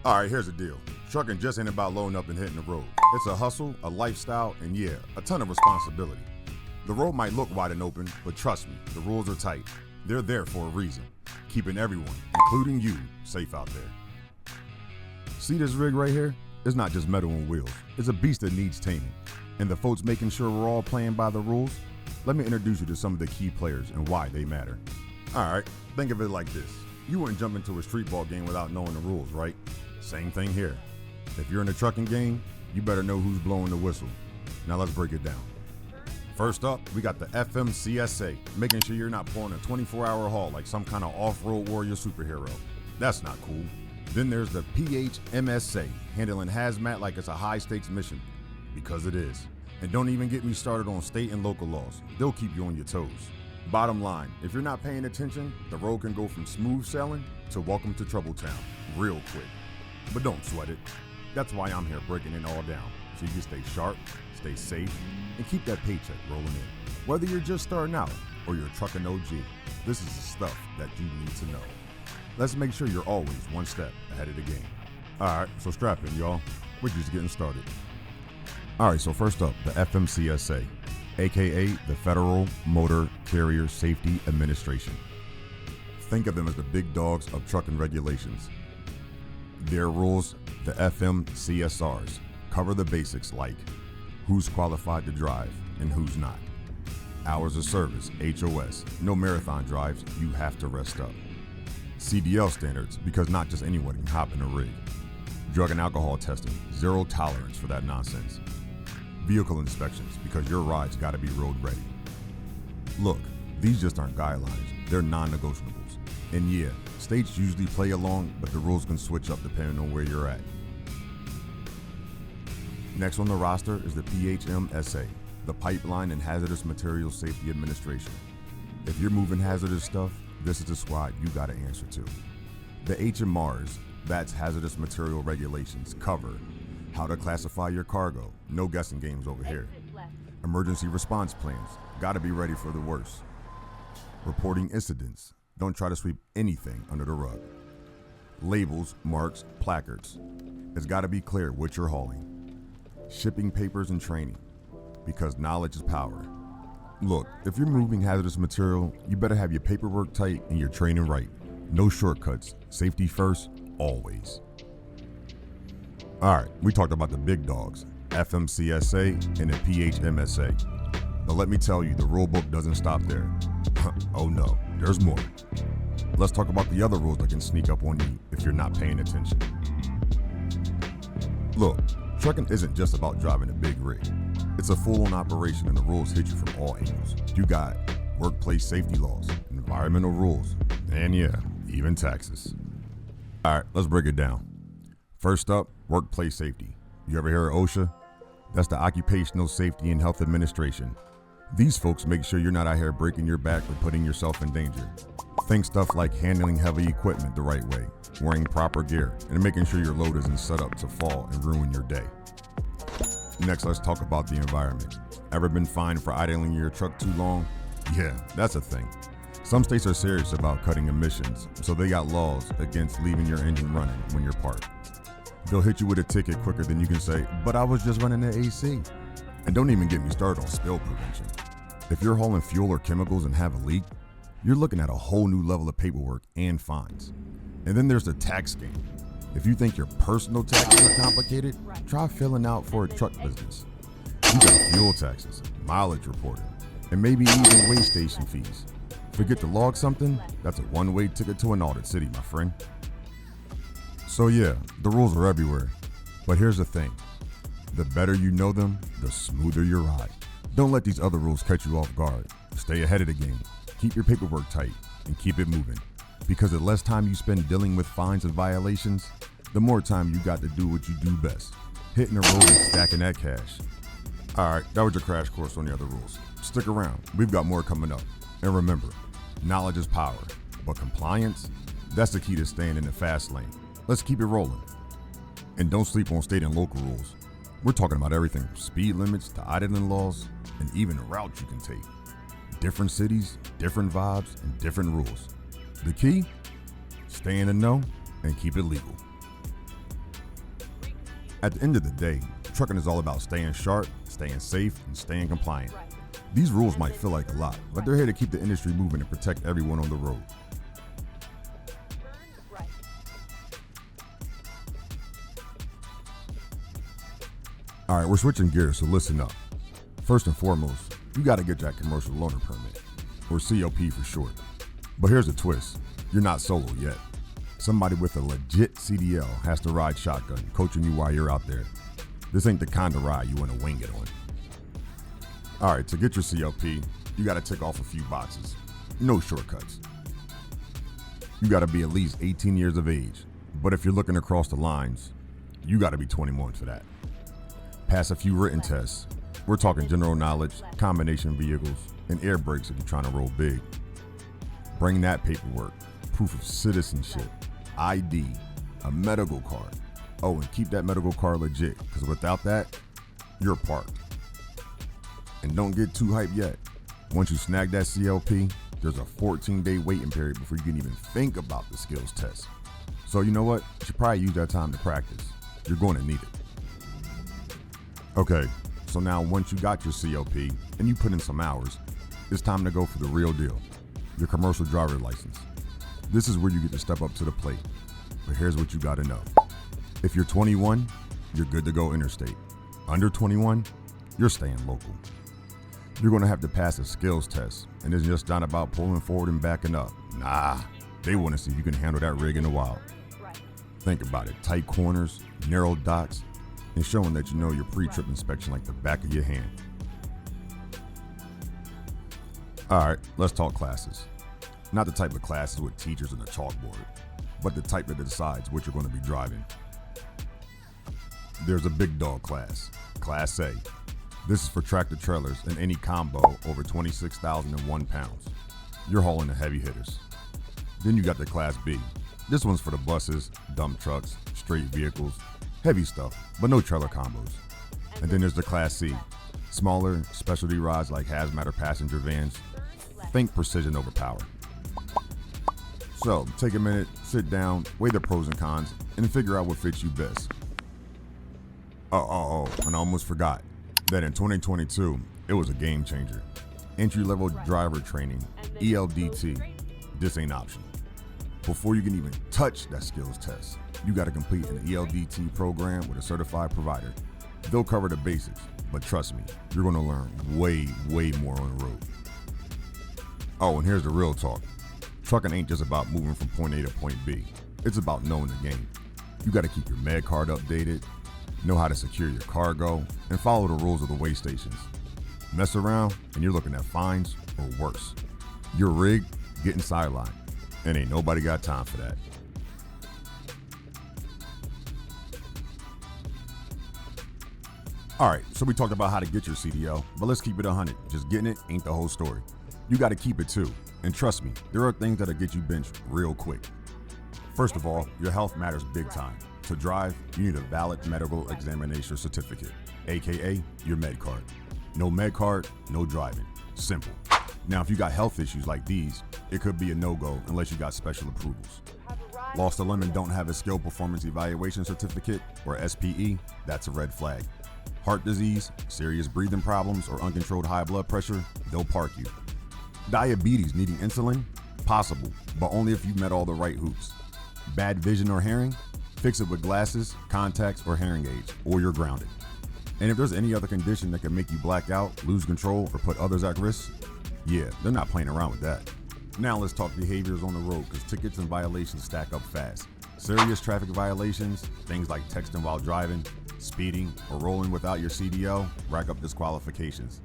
All right, here's the deal. Trucking just ain't about loading up and hitting the road. It's a hustle, a lifestyle, and yeah, a ton of responsibility. The road might look wide and open, but trust me, the rules are tight. They're there for a reason, keeping everyone, including you, safe out there. See this rig right here? It's not just metal and wheels. It's a beast that needs taming. And the folks making sure we're all playing by the rules? Let me introduce you to some of the key players and why they matter. All right, think of it like this. You wouldn't jump into a street ball game without knowing the rules, right? Same thing here. If you're in a trucking game, you better know who's blowing the whistle. Now let's break it down. First up, we got the FMCSA, making sure you're not pulling a 24-hour haul like some kind of off-road warrior superhero. That's not cool. Then there's the PHMSA, handling hazmat like it's a high-stakes mission, because it is. And don't even get me started on state and local laws. They'll keep you on your toes. Bottom line, if you're not paying attention, the road can go from smooth sailing to welcome to Trouble Town real quick. But don't sweat it. That's why I'm here breaking it all down, so you can stay sharp, stay safe, and keep that paycheck rolling in. Whether you're just starting out or you're a trucking OG, this is the stuff that you need to know. Let's make sure you're always one step ahead of the game. All right, so strap in, y'all. We're just getting started. All right, so first up, the FMCSA, aka the Federal Motor Carrier Safety Administration. Think of them as the big dogs of trucking regulations. Their rules, the FMCSRs, cover the basics like who's qualified to drive and who's not. Hours of service, HOS, no marathon drives, you have to rest up. CDL standards, because not just anyone can hop in a rig. Drug and alcohol testing, zero tolerance for that nonsense. Vehicle inspections, because your ride's gotta be road ready. Look, these just aren't guidelines, they're non-negotiables. And yeah, states usually play along, but the rules can switch up depending on where you're at. Next on the roster is the PHMSA, the Pipeline and Hazardous Materials Safety Administration. If you're moving hazardous stuff, this is the squad you gotta answer to. The HMRs, that's Hazardous Material Regulations, cover how to classify your cargo, no guessing games over here. Emergency response plans, gotta be ready for the worst. Reporting incidents, don't try to sweep anything under the rug. Labels, marks, placards, it's gotta be clear what you're hauling. Shipping papers and training, because knowledge is power. Look, if you're moving hazardous material, you better have your paperwork tight and your training right. No shortcuts, safety first, always. All right, we talked about the big dogs, FMCSA and the PHMSA. But let me tell you, the rule book doesn't stop there. Oh no, there's more. Let's talk about the other rules that can sneak up on you if you're not paying attention. Look, trucking isn't just about driving a big rig. It's a full-on operation and the rules hit you from all angles. You got workplace safety laws, environmental rules, and yeah, even taxes. All right, let's break it down. First up, workplace safety. You ever hear of OSHA? That's the Occupational Safety and Health Administration. These folks make sure you're not out here breaking your back or putting yourself in danger. Think stuff like handling heavy equipment the right way, wearing proper gear, and making sure your load isn't set up to fall and ruin your day. Next, let's talk about the environment. Ever been fined for idling your truck too long? Yeah, that's a thing. Some states are serious about cutting emissions, so they got laws against leaving your engine running when you're parked. They'll hit you with a ticket quicker than you can say, but I was just running the AC. And don't even get me started on spill prevention. If you're hauling fuel or chemicals and have a leak, you're looking at a whole new level of paperwork and fines. And then there's the tax game. If you think your personal taxes are complicated, try filling out for a truck business. You got fuel taxes, mileage reporting, and maybe even weigh station fees. Forget to log something? That's a one-way ticket to an audit city, my friend. So yeah, the rules are everywhere. But here's the thing. The better you know them, the smoother your ride. Don't let these other rules catch you off guard. Stay ahead of the game. Keep your paperwork tight and keep it moving. Because the less time you spend dealing with fines and violations, the more time you got to do what you do best. Hitting the road and stacking that cash. All right, that was your crash course on the other rules. Stick around, we've got more coming up. And remember, knowledge is power, but compliance, that's the key to staying in the fast lane. Let's keep it rolling. And don't sleep on state and local rules. We're talking about everything from speed limits to idling laws, and even the route you can take. Different cities, different vibes, and different rules. The key? Stay in the know and keep it legal. At the end of the day, trucking is all about staying sharp, staying safe, and staying compliant. These rules might feel like a lot, but they're here to keep the industry moving and protect everyone on the road. All right, we're switching gears, so listen up. First and foremost, you got to get that commercial loaner permit, or COP for short. But here's the twist. You're not solo yet. Somebody with a legit CDL has to ride shotgun, coaching you while you're out there. This ain't the kind of ride you want to wing it on. All right, to get your COP, you got to tick off a few boxes. No shortcuts. You got to be at least 18 years of age. But if you're looking across the lines, you got to be 21 for that. Pass a few written tests. We're talking general knowledge, combination vehicles, and air brakes if you're trying to roll big. Bring that paperwork, proof of citizenship, ID, a medical card. Oh, and keep that medical card legit, because without that, you're parked. And don't get too hyped yet. Once you snag that CLP, there's a 14-day waiting period before you can even think about the skills test. So you know what? You should probably use that time to practice. You're going to need it. Okay, so now once you got your COP and you put in some hours, it's time to go for the real deal, your commercial driver license. This is where you get to step up to the plate. But here's what you got to know. If you're 21, you're good to go interstate. Under 21, you're staying local. You're going to have to pass a skills test, and it's just not about pulling forward and backing up. Nah, they want to see if you can handle that rig in the wild. Think about it, tight corners, narrow dots, and showing that you know your pre-trip inspection like the back of your hand. All right, let's talk classes. Not the type of classes with teachers and a chalkboard, but the type that decides what you're going to be driving. There's a big dog class, Class A. This is for tractor trailers and any combo over 26,001 pounds. You're hauling the heavy hitters. Then you got the Class B. This one's for the buses, dump trucks, straight vehicles, heavy stuff, but no trailer combos. And then there's the Class C. Smaller, specialty rides like hazmat or passenger vans. Think precision over power. So, take a minute, sit down, weigh the pros and cons, and figure out what fits you best. And I almost forgot that in 2022, it was a game changer. Entry-level driver training, ELDT. This ain't optional. Before you can even touch that skills test, you got to complete an ELDT program with a certified provider. They'll cover the basics, but trust me, you're going to learn way, way more on the road. Oh, and here's the real talk. Trucking ain't just about moving from point A to point B. It's about knowing the game. You got to keep your med card updated, know how to secure your cargo, and follow the rules of the weigh stations. Mess around, and you're looking at fines or worse. Your rig getting sidelined, and ain't nobody got time for that. All right, so we talked about how to get your CDL, but let's keep it 100. Just getting it ain't the whole story. You got to keep it too. And trust me, there are things that'll get you benched real quick. First of all, your health matters big time. To drive, you need a valid medical examination certificate, AKA your med card. No med card, no driving. Simple. Now, if you got health issues like these, it could be a no-go unless you got special approvals. Lost a limb and don't have a skill performance evaluation certificate, or SPE, that's a red flag. Heart disease, serious breathing problems, or uncontrolled high blood pressure, they'll park you. Diabetes needing insulin? Possible, but only if you've met all the right hoops. Bad vision or hearing? Fix it with glasses, contacts, or hearing aids, or you're grounded. And if there's any other condition that can make you black out, lose control, or put others at risk, yeah, they're not playing around with that. Now let's talk behaviors on the road, because tickets and violations stack up fast. Serious traffic violations, things like texting while driving, speeding, or rolling without your CDL, rack up disqualifications.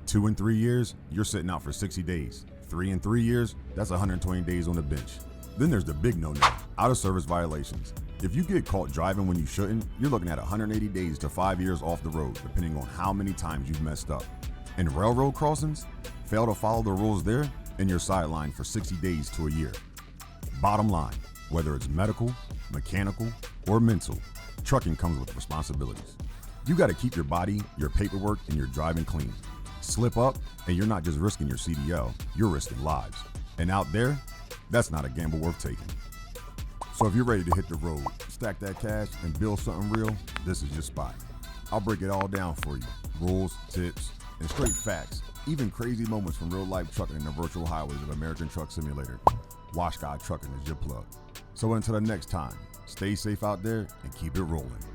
2 and 3 years, you're sitting out for 60 days. 3 and 3 years, that's 120 days on the bench. Then there's the big no-no, out-of-service violations. If you get caught driving when you shouldn't, you're looking at 180 days to 5 years off the road, depending on how many times you've messed up. And railroad crossings, fail to follow the rules there, and you're sidelined for 60 days to a year. Bottom line, whether it's medical, mechanical, or mental, trucking comes with responsibilities. You got to keep your body, your paperwork, and your driving clean. Slip up, and you're not just risking your CDL, you're risking lives. And out there, that's not a gamble worth taking. So if you're ready to hit the road, step stack that cash and build something real, this is your spot. I'll break it all down for you. Rules, tips, and straight facts. Even crazy moments from real life trucking in the virtual highways of American Truck Simulator. Wash Guy Trucking is your plug. So until the next time, stay safe out there and keep it rolling.